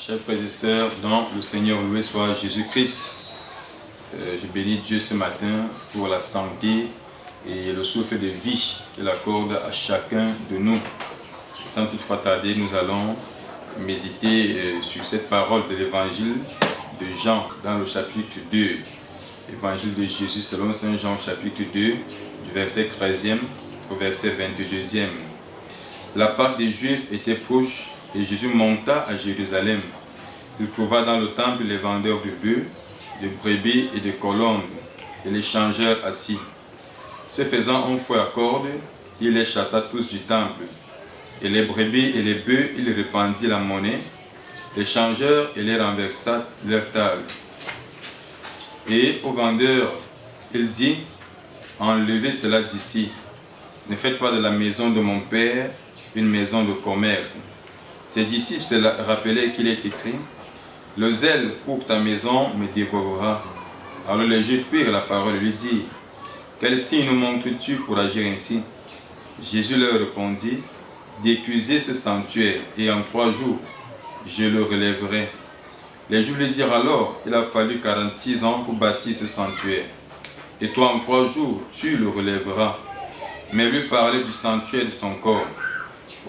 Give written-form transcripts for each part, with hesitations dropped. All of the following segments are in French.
Chers frères et sœurs, dans le Seigneur loué soit Jésus-Christ. Je bénis Dieu ce matin pour la santé et le souffle de vie qu'il accorde à chacun de nous. Sans toutefois tarder, nous allons méditer sur cette parole de l'évangile de Jean dans le chapitre 2. Évangile de Jésus selon Saint Jean chapitre 2, du verset 13e au verset 22e. La Pâque des Juifs était proche et Jésus monta à Jérusalem. Il trouva dans le temple les vendeurs de bœufs, de brebis et de colombes, et les changeurs assis. Se faisant un fouet à cordes, il les chassa tous du temple. Et les brebis et les bœufs, il répandit la monnaie, les changeurs, et les renversa leur table. Et aux vendeurs, il dit, enlevez cela d'ici. Ne faites pas de la maison de mon Père une maison de commerce. Ses disciples se rappelaient qu'il est écrit, le zèle pour ta maison me dévorera. Alors les Juifs prirent la parole et lui dirent, quel signe nous montres-tu pour agir ainsi? Jésus leur répondit, détruisez ce sanctuaire et en 3 jours, je le relèverai. Les Juifs lui dirent alors, il a fallu 46 ans pour bâtir ce sanctuaire. Et toi en 3 jours, tu le relèveras. Mais lui parlait du sanctuaire de son corps.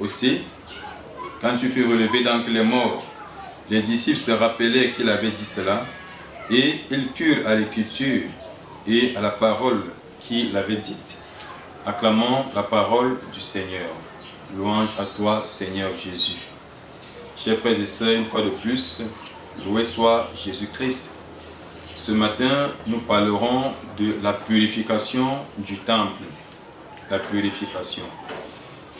Aussi, quand tu fus relevé d'entre les morts, les disciples se rappelaient qu'il avait dit cela, et ils crurent à l'écriture et à la parole qu'il avait dite. Acclamons la parole du Seigneur. Louange à toi, Seigneur Jésus. Chers frères et sœurs, une fois de plus, loué soit Jésus-Christ. Ce matin, nous parlerons de la purification du temple. La purification.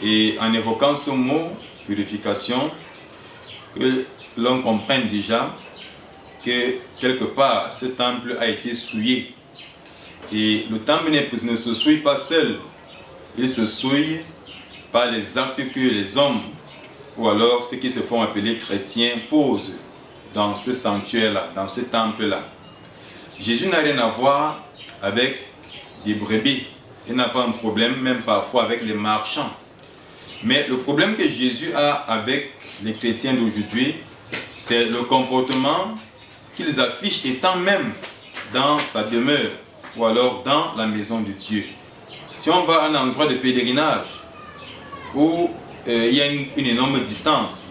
Et en évoquant ce mot, purification, que l'on comprenne déjà que quelque part, ce temple a été souillé. Et le temple ne se souille pas seul, il se souille par les actes que les hommes, ou alors ceux qui se font appeler chrétiens, posent dans ce sanctuaire-là, dans ce temple-là. Jésus n'a rien à voir avec des brebis. Il n'a pas un problème, même parfois, avec les marchands. Mais le problème que Jésus a avec les chrétiens d'aujourd'hui, c'est le comportement qu'ils affichent étant même dans sa demeure ou alors dans la maison de Dieu. Si on va à un endroit de pèlerinage où il y a une énorme distance,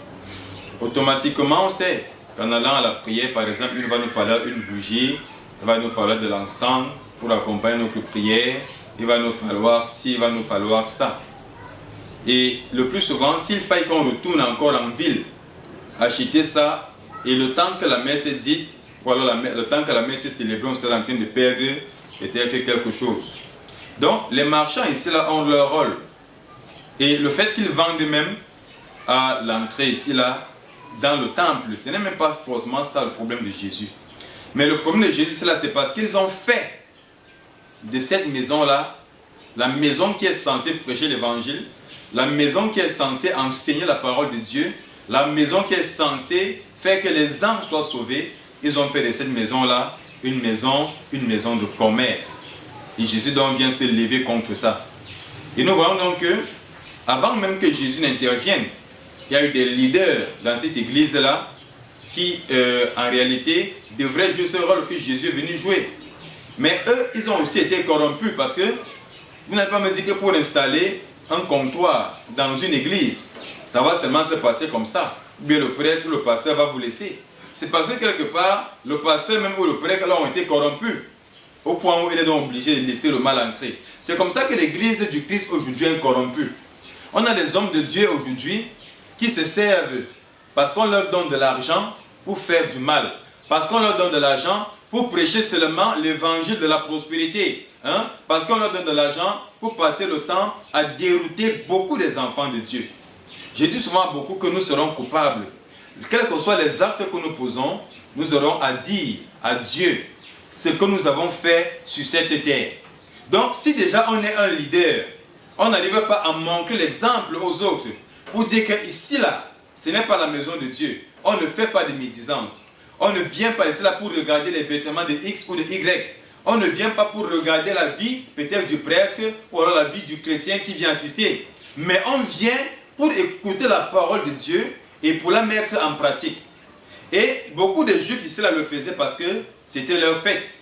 automatiquement on sait qu'en allant à la prière, par exemple, il va nous falloir une bougie, il va nous falloir de l'encens pour accompagner notre prière, il va nous falloir ci, il va nous falloir ça. Et le plus souvent, s'il faille qu'on retourne encore en ville, acheter ça, et le temps que la messe est dite, ou alors le temps que la messe est célébrée, on sera en train de perdre peut-être quelque chose. Donc, les marchands ici là ont leur rôle. Et le fait qu'ils vendent même à l'entrée ici là, dans le temple, ce n'est même pas forcément ça le problème de Jésus. Mais le problème de Jésus, c'est parce qu'ils ont fait de cette maison-là, la maison qui est censée prêcher l'évangile, la maison qui est censée enseigner la parole de Dieu, la maison qui est censée faire que les âmes soient sauvées, ils ont fait de cette maison-là une maison de commerce. Et Jésus donc vient se lever contre ça. Et nous voyons donc que, avant même que Jésus n'intervienne, il y a eu des leaders dans cette église-là qui, en réalité, devraient jouer ce rôle que Jésus est venu jouer. Mais eux, ils ont aussi été corrompus parce que vous n'allez pas me dire que pour installer un comptoir dans une église, ça va seulement se passer comme ça. Bien le prêtre ou le pasteur va vous laisser. C'est parce que quelque part, le pasteur même ou le prêtre là ont été corrompus. Au point où il est donc obligé de laisser le mal entrer. C'est comme ça que l'église du Christ aujourd'hui est corrompue. On a des hommes de Dieu aujourd'hui qui se servent parce qu'on leur donne de l'argent pour faire du mal. Parce qu'on leur donne de l'argent pour prêcher seulement l'évangile de la prospérité. Parce qu'on leur donne de l'argent pour passer le temps à dérouter beaucoup des enfants de Dieu. Je dis souvent à beaucoup que nous serons coupables. Quels que soient les actes que nous posons, nous aurons à dire à Dieu ce que nous avons fait sur cette terre. Donc si déjà on est un leader, on n'arrive pas à montrer l'exemple aux autres pour dire que ici là, ce n'est pas la maison de Dieu. On ne fait pas de médisance. On ne vient pas ici là pour regarder les vêtements de X ou de Y. On ne vient pas pour regarder la vie peut-être du prêtre ou alors la vie du chrétien qui vient assister. Mais on vient pour écouter la parole de Dieu et pour la mettre en pratique. Et beaucoup de Juifs ici là le faisaient parce que c'était leur fête.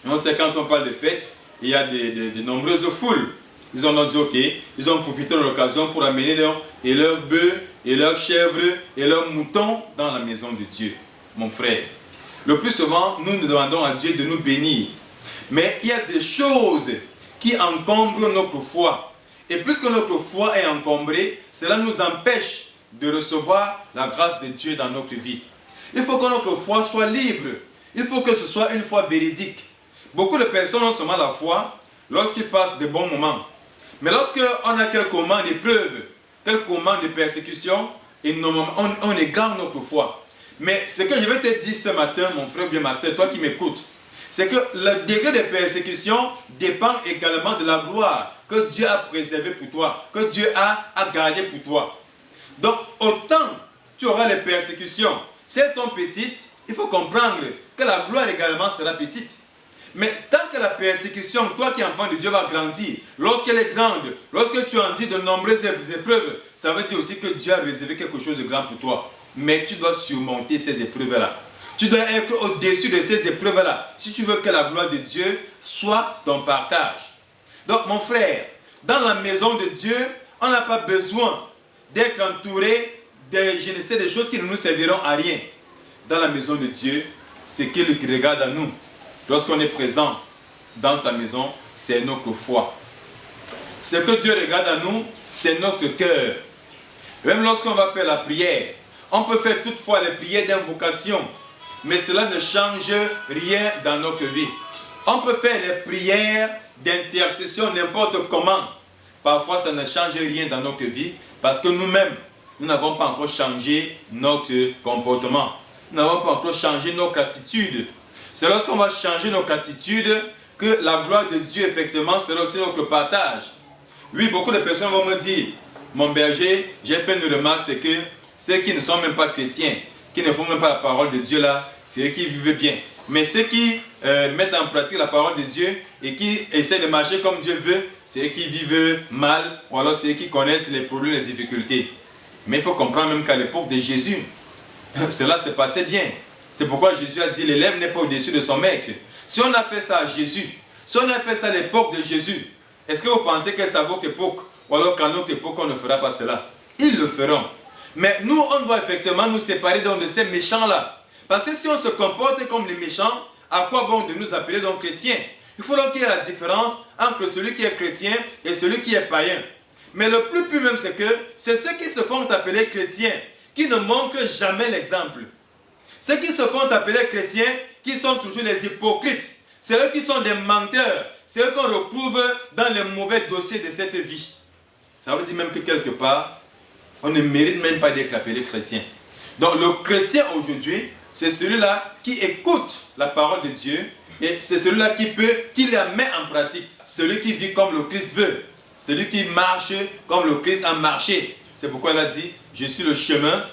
Et on sait quand on parle de fête, il y a de nombreuses foules. Ils ont dit ok, ils ont profité de l'occasion pour amener leurs bœufs, et leurs chèvres, et leurs moutons dans la maison de Dieu. Mon frère, le plus souvent, nous demandons à Dieu de nous bénir. Mais il y a des choses qui encombrent notre foi. Et puisque notre foi est encombrée, cela nous empêche de recevoir la grâce de Dieu dans notre vie. Il faut que notre foi soit libre. Il faut que ce soit une foi véridique. Beaucoup de personnes ont seulement la foi lorsqu'ils passent de bons moments. Mais lorsqu'on a quelques moments d'épreuve, quelques moments de persécution, on égare notre foi. Mais ce que je vais te dire ce matin, mon frère bien ma soeur, toi qui m'écoutes, c'est que le degré de persécution dépend également de la gloire que Dieu a préservée pour toi, que Dieu a gardée pour toi. Donc, autant tu auras les persécutions, si elles sont petites, il faut comprendre que la gloire également sera petite. Mais tant que la persécution, toi qui es enfant de Dieu, va grandir, lorsqu'elle est grande, lorsque tu endures de nombreuses épreuves, ça veut dire aussi que Dieu a réservé quelque chose de grand pour toi. Mais tu dois surmonter ces épreuves-là. Tu dois être au-dessus de ces épreuves-là, si tu veux que la gloire de Dieu soit ton partage. Donc mon frère, dans la maison de Dieu, on n'a pas besoin d'être entouré de je ne sais des choses qui ne nous serviront à rien. Dans la maison de Dieu, ce qu'il regarde à nous, lorsqu'on est présent dans sa maison, c'est notre foi. Ce que Dieu regarde à nous, c'est notre cœur. Même lorsqu'on va faire la prière, on peut faire toutefois les prières d'invocation, mais cela ne change rien dans notre vie. On peut faire les prières d'intercession n'importe comment. Parfois, ça ne change rien dans notre vie parce que nous-mêmes, nous n'avons pas encore changé notre comportement. Nous n'avons pas encore changé notre attitude. C'est lorsqu'on va changer notre attitude que la gloire de Dieu, effectivement, sera aussi notre partage. Oui, beaucoup de personnes vont me dire, mon berger, j'ai fait une remarque, c'est que ceux qui ne sont même pas chrétiens, qui ne font même pas la parole de Dieu là, c'est eux qui vivent bien. Mais ceux qui mettent en pratique la parole de Dieu et qui essaient de marcher comme Dieu veut, c'est eux qui vivent mal, ou alors c'est eux qui connaissent les problèmes, les difficultés. Mais il faut comprendre même qu'à l'époque de Jésus, cela se passait bien. C'est pourquoi Jésus a dit, l'élève n'est pas au-dessus de son maître. Si on a fait ça à Jésus, si on a fait ça à l'époque de Jésus, est-ce que vous pensez que c'est à votre époque, ou alors qu'à notre époque, on ne fera pas cela? Ils le feront. Mais nous, on doit effectivement nous séparer donc de ces méchants-là. Parce que si on se comporte comme les méchants, à quoi bon de nous appeler donc chrétiens? Il faut donc qu'il y ait la différence entre celui qui est chrétien et celui qui est païen. Mais le plus pur même, c'est que c'est ceux qui se font appeler chrétiens, qui ne montrent jamais l'exemple. Ceux qui se font appeler chrétiens, qui sont toujours les hypocrites. C'est eux qui sont des menteurs. C'est eux qu'on retrouve dans les mauvais dossiers de cette vie. Ça veut dire même que quelque part, on ne mérite même pas d'être appelé chrétien. Donc le chrétien aujourd'hui, c'est celui-là qui écoute la parole de Dieu et c'est celui-là qui la met en pratique. Celui qui vit comme le Christ veut. Celui qui marche comme le Christ a marché. C'est pourquoi il a dit, je suis le chemin,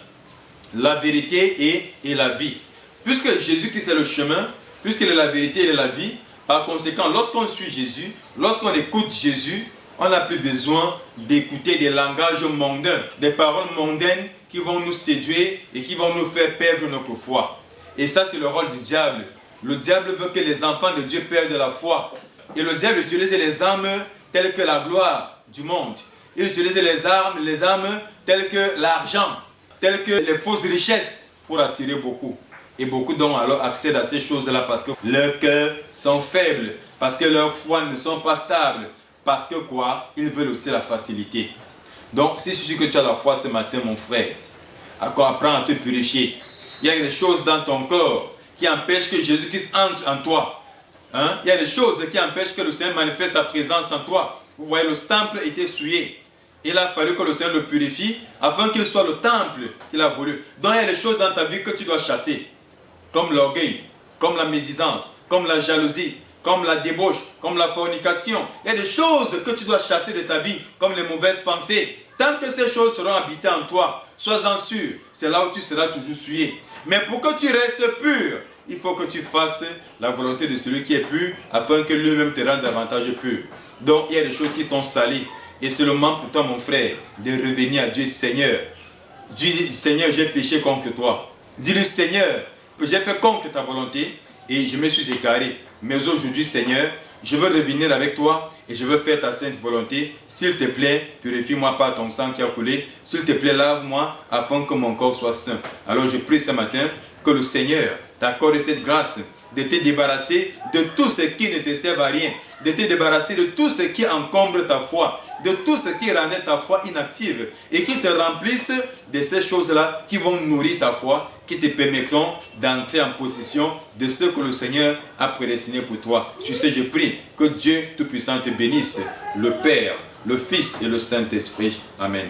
la vérité et la vie. Puisque Jésus-Christ est le chemin, puisqu'il est la vérité et la vie, par conséquent, lorsqu'on suit Jésus, lorsqu'on écoute Jésus, on n'a plus besoin d'écouter des langages mondains, des paroles mondaines qui vont nous séduire et qui vont nous faire perdre notre foi. Et ça, c'est le rôle du diable. Le diable veut que les enfants de Dieu perdent la foi. Et le diable utilise les armes telles que la gloire du monde. Il utilise les armes telles que l'argent, telles que les fausses richesses pour attirer beaucoup. Et beaucoup donc alors accèdent à ces choses-là parce que leurs cœurs sont faibles, parce que leurs foi ne sont pas stables, parce que quoi? Ils veulent aussi la facilité. Donc si je suis que tu as la foi ce matin, mon frère, apprends à te purifier. Il y a des choses dans ton corps qui empêchent que Jésus-Christ entre en toi. Il y a des choses qui empêchent que le Seigneur manifeste sa présence en toi. Vous voyez, le temple était souillé. Il a fallu que le Seigneur le purifie afin qu'il soit le temple qu'il a voulu. Donc il y a des choses dans ta vie que tu dois chasser. Comme l'orgueil, comme la médisance, comme la jalousie, comme la débauche, comme la fornication. Il y a des choses que tu dois chasser de ta vie, comme les mauvaises pensées. Tant que ces choses seront habitées en toi, sois-en sûr, c'est là où tu seras toujours souillé. Mais pour que tu restes pur, il faut que tu fasses la volonté de celui qui est pur, afin que lui-même te rende davantage pur. Donc il y a des choses qui t'ont sali. Et c'est le moment pour toi, mon frère, de revenir à Dieu. Seigneur, dis, Seigneur, j'ai péché contre toi. Dis-lui, Seigneur, j'ai fait contre ta volonté et je me suis égaré. Mais aujourd'hui, Seigneur, je veux revenir avec toi et je veux faire ta sainte volonté. S'il te plaît, purifie-moi par ton sang qui a coulé. S'il te plaît, lave-moi afin que mon corps soit saint. Alors je prie ce matin que le Seigneur t'accorde cette grâce de te débarrasser de tout ce qui ne te sert à rien, de te débarrasser de tout ce qui encombre ta foi, de tout ce qui rendait ta foi inactive et qui te remplisse de ces choses-là qui vont nourrir ta foi, qui te permettront d'entrer en possession de ce que le Seigneur a prédestiné pour toi. Sur ce, je prie que Dieu Tout-Puissant te bénisse, le Père, le Fils et le Saint-Esprit. Amen.